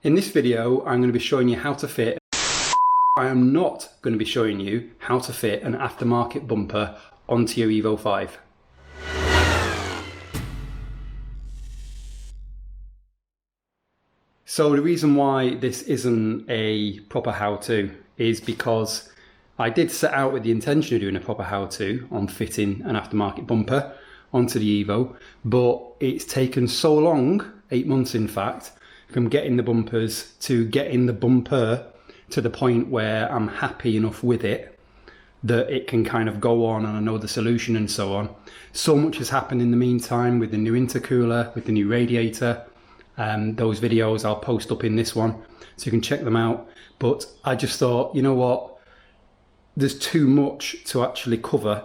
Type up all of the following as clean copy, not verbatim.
In this video, I'm going to be showing you how to fit. I am not going to be showing you how to fit an aftermarket bumper onto your Evo 5. So the reason why this isn't a proper how-to is because I did set out with the intention of doing a proper how-to on fitting an aftermarket bumper onto the Evo, but it's taken so long, 8 months in fact, from getting the bumpers to getting the bumper to the point where I'm happy enough with it that it can kind of go on and I know the solution and so on. So much has happened in the meantime with the new intercooler, with the new radiator. Those videos I'll post up in this one so you can check them out. But I just thought, you know what, there's too much to actually cover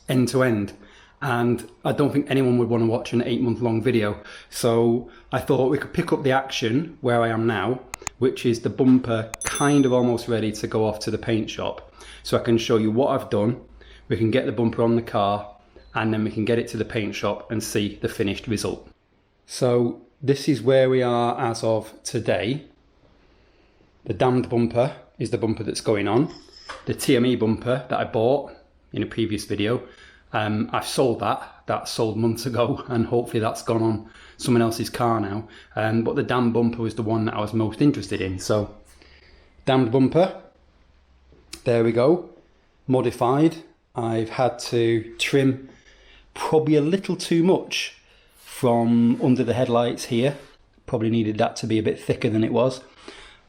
end to end. And I don't think anyone would want to watch an 8-month long video. So I thought we could pick up the action where I am now, which is the bumper kind of almost ready to go off to the paint shop. So I can show you what I've done, we can get the bumper on the car, and then we can get it to the paint shop and see the finished result. So this is where we are as of today. The damned bumper is the bumper that's going on. The TME bumper that I bought in a previous video, I've sold that. That sold months ago, and hopefully that's gone on someone else's car now. But the damned bumper was the one that I was most interested in. So, damned bumper, there we go, modified. I've had to trim probably a little too much from under the headlights here. Probably needed that to be a bit thicker than it was.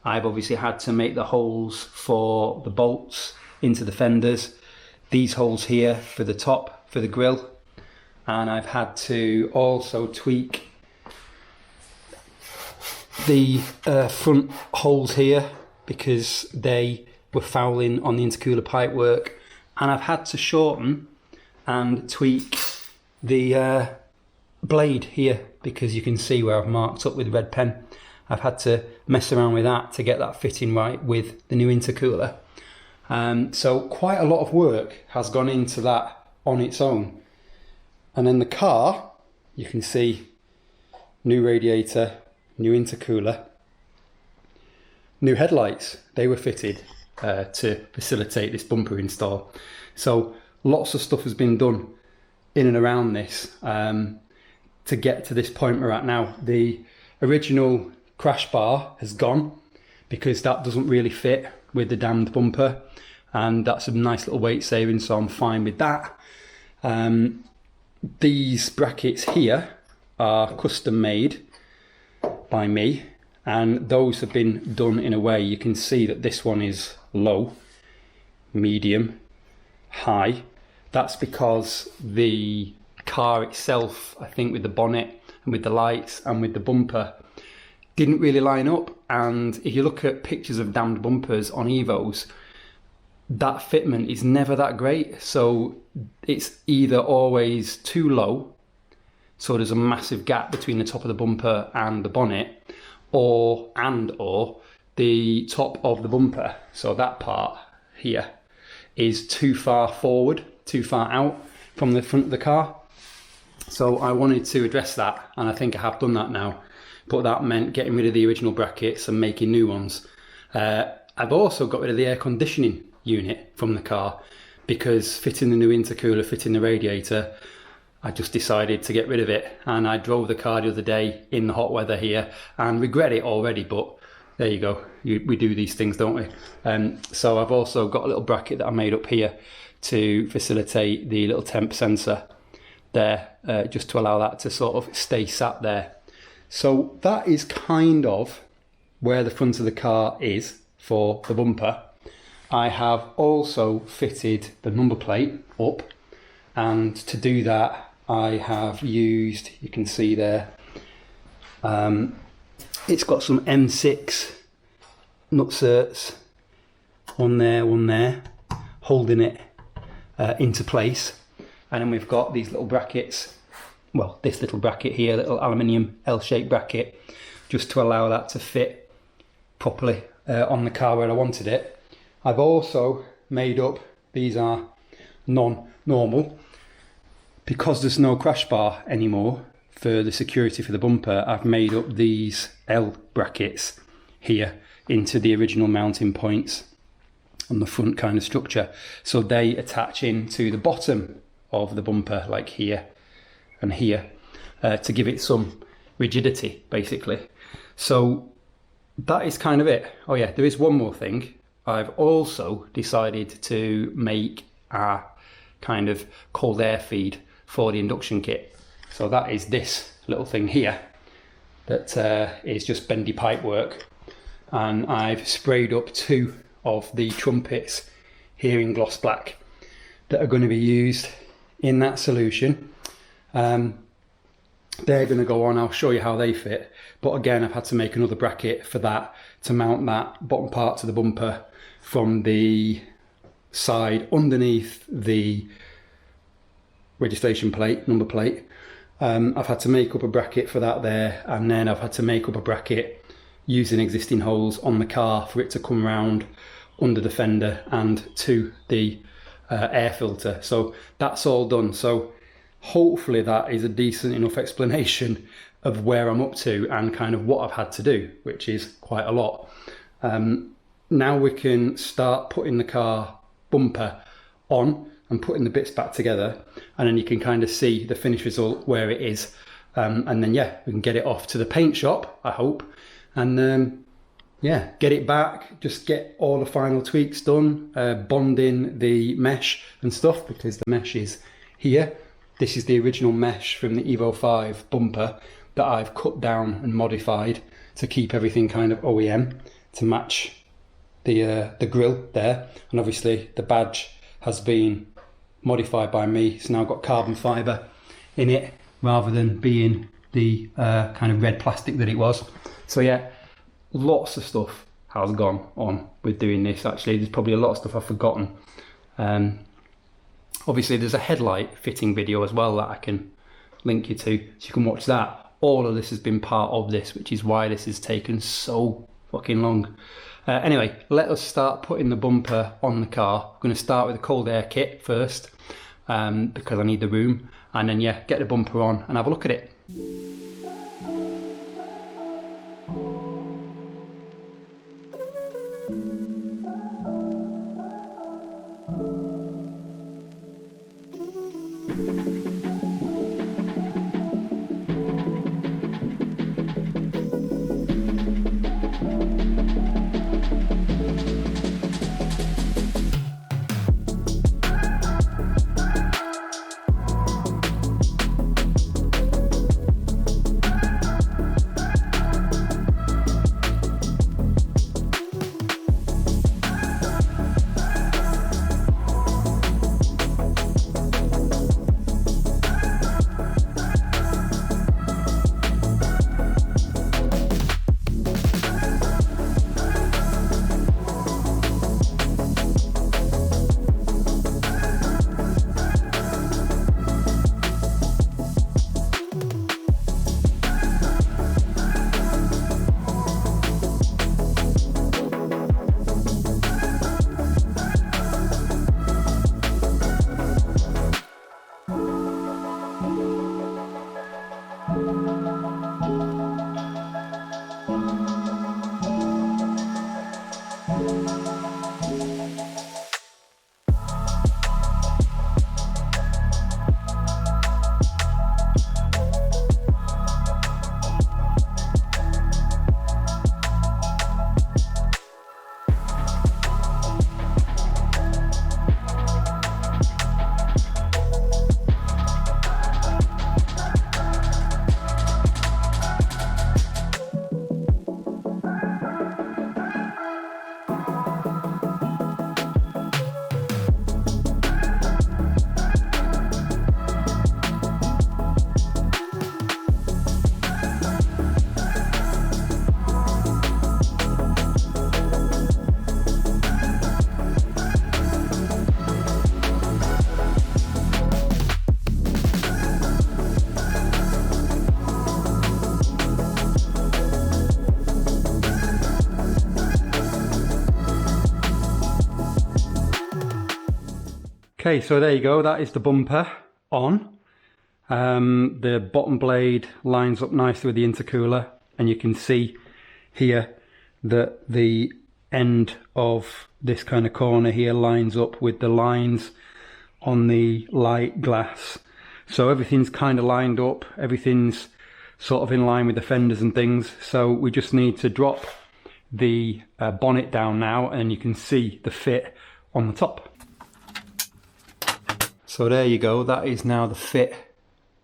I've obviously had to make the holes for the bolts into the fenders. These holes here for the top, for the grille. And I've had to also tweak the front holes here because they were fouling on the intercooler pipework. And I've had to shorten and tweak the blade here because you can see where I've marked up with red pen. I've had to mess around with that to get that fitting right with the new intercooler. So quite a lot of work has gone into that on its own. And then the car, you can see new radiator, new intercooler, new headlights. They were fitted to facilitate this bumper install. So lots of stuff has been done in and around this to get to this point we're at now. The original crash bar has gone because that doesn't really fit with the damned bumper, and that's a nice little weight saving, so I'm fine with that. These brackets here are custom made by me, and those have been done in a way you can see that this one is low, medium, high. That's because the car itself, I think with the bonnet and with the lights and with the bumper, didn't really line up. And if you look at pictures of damned bumpers on Evos, that fitment is never that great. So it's either always too low, so there's a massive gap between the top of the bumper and the bonnet, or the top of the bumper, so that part here, is too far forward, too far out from the front of the car. So I wanted to address that, and I think I have done that now. But that meant getting rid of the original brackets and making new ones. I've also got rid of the air conditioning unit from the car because fitting the new intercooler, fitting the radiator, I just decided to get rid of it. And I drove the car the other day in the hot weather here and regret it already, but there you go. We do these things, don't we? So I've also got a little bracket that I made up here to facilitate the little temp sensor there, just to allow that to sort of stay sat there. So that is kind of where the front of the car is for the bumper. I have also fitted the number plate up, and to do that I have used, you can see there, it's got some M6 nutserts, one there, holding it into place. And then we've got these little brackets, well, this little bracket here, little aluminium L-shaped bracket, just to allow that to fit properly on the car where I wanted it. I've also made up, these are non-normal, because there's no crash bar anymore for the security for the bumper. I've made up these L brackets here into the original mounting points on the front kind of structure. So they attach into the bottom of the bumper, like here and here, to give it some rigidity, basically. So that is kind of it. Oh yeah, there is one more thing. I've also decided to make a kind of cold air feed for the induction kit. So that is this little thing here that is just bendy pipe work, and I've sprayed up 2 of the trumpets here in gloss black that are going to be used in that solution. They're going to go on, I'll show you how they fit, but again I've had to make another bracket for that to mount that bottom part to the bumper from the side underneath the registration plate, number plate. I've had to make up a bracket for that there, and then I've had to make up a bracket using existing holes on the car for it to come round under the fender and to the air filter. So that's all done. So hopefully that is a decent enough explanation of where I'm up to and kind of what I've had to do, which is quite a lot. Now we can start putting the car bumper on and putting the bits back together, and then you can kind of see the finished result where it is, and then yeah, we can get it off to the paint shop, I hope, and yeah, get it back, just get all the final tweaks done, bonding the mesh and stuff, because the mesh is here. This is the original mesh from the Evo 5 bumper that I've cut down and modified to keep everything kind of OEM to match the grille there, and obviously the badge has been modified by me. It's now got carbon fibre in it rather than being the kind of red plastic that it was. So yeah, lots of stuff has gone on with doing this. Actually, there's probably a lot of stuff I've forgotten. Obviously there's a headlight fitting video as well that I can link you to, so you can watch that. All of this has been part of this, which is why this has taken so fucking long. Anyway, let us start putting the bumper on the car. I'm going to start with the cold air kit first, because I need the room, and then yeah, get the bumper on and have a look at it. Okay, so there you go, that is the bumper on. The bottom blade lines up nicely with the intercooler, and you can see here that the end of this kind of corner here lines up with the lines on the light glass. So everything's kind of lined up, everything's sort of in line with the fenders and things. So we just need to drop the bonnet down now, and you can see the fit on the top. So there you go, that is now the fit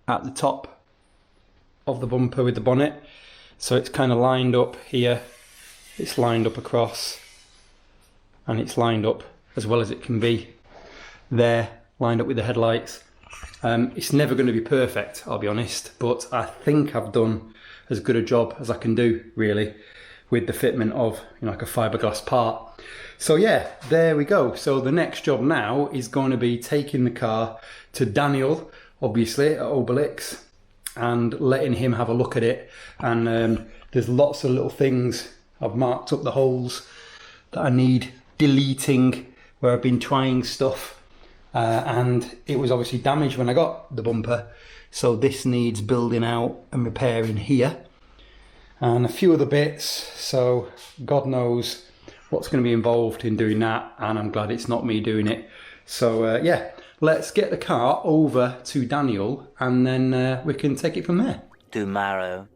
at the top of the bumper with the bonnet. So it's kind of lined up here, it's lined up across, and it's lined up as well as it can be there, lined up with the headlights. It's never going to be perfect, I'll be honest, but I think I've done as good a job as I can do, really, with the fitment of, you know, like a fiberglass part. So yeah, there we go. So the next job now is going to be taking the car to Daniel, obviously, at Obelix, and letting him have a look at it. And there's lots of little things. I've marked up the holes that I need deleting where I've been trying stuff. And it was obviously damaged when I got the bumper, so this needs building out and repairing here, and a few other bits. So God knows what's going to be involved in doing that, and I'm glad it's not me doing it. So yeah, let's get the car over to Daniel, and then we can take it from there. Tomorrow.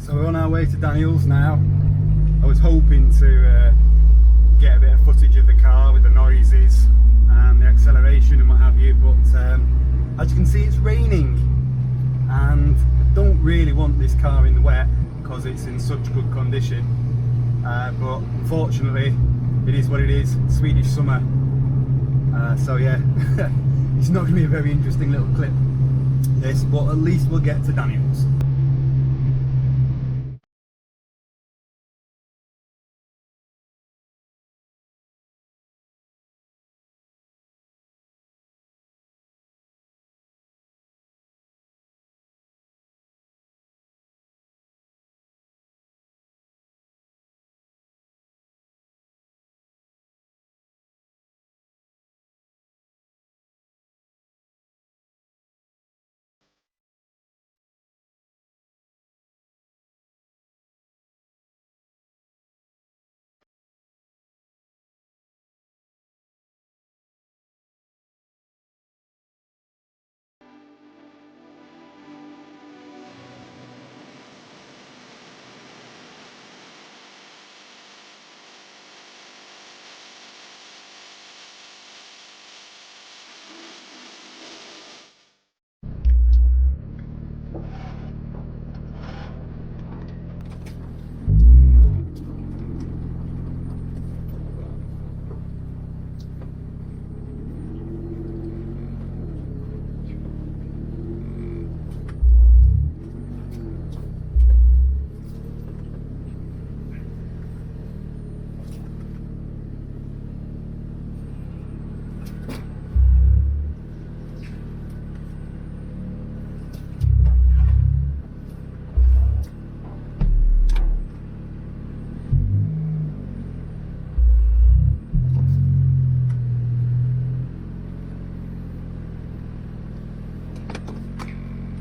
So we're on our way to Daniel's now. I was hoping to get a bit of footage of the car with the noises and the acceleration and what have you, but as you can see, it's raining, and I don't really want this car in the wet because it's in such good condition, but unfortunately it is what it is. Swedish summer, so yeah. It's not going to be a very interesting little clip, this, but at least we'll get to Daniel's.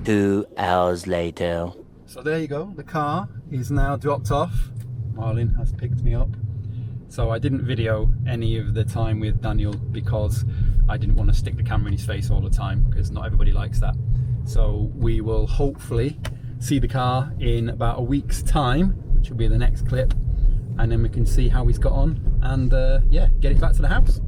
Two hours later. So there you go, the car is now dropped off. Marlin has picked me up. So I didn't video any of the time with Daniel because I didn't want to stick the camera in his face all the time, because not everybody likes that. So we will hopefully see the car in about a week's time, which will be the next clip, and then we can see how he's got on and yeah, get it back to the house.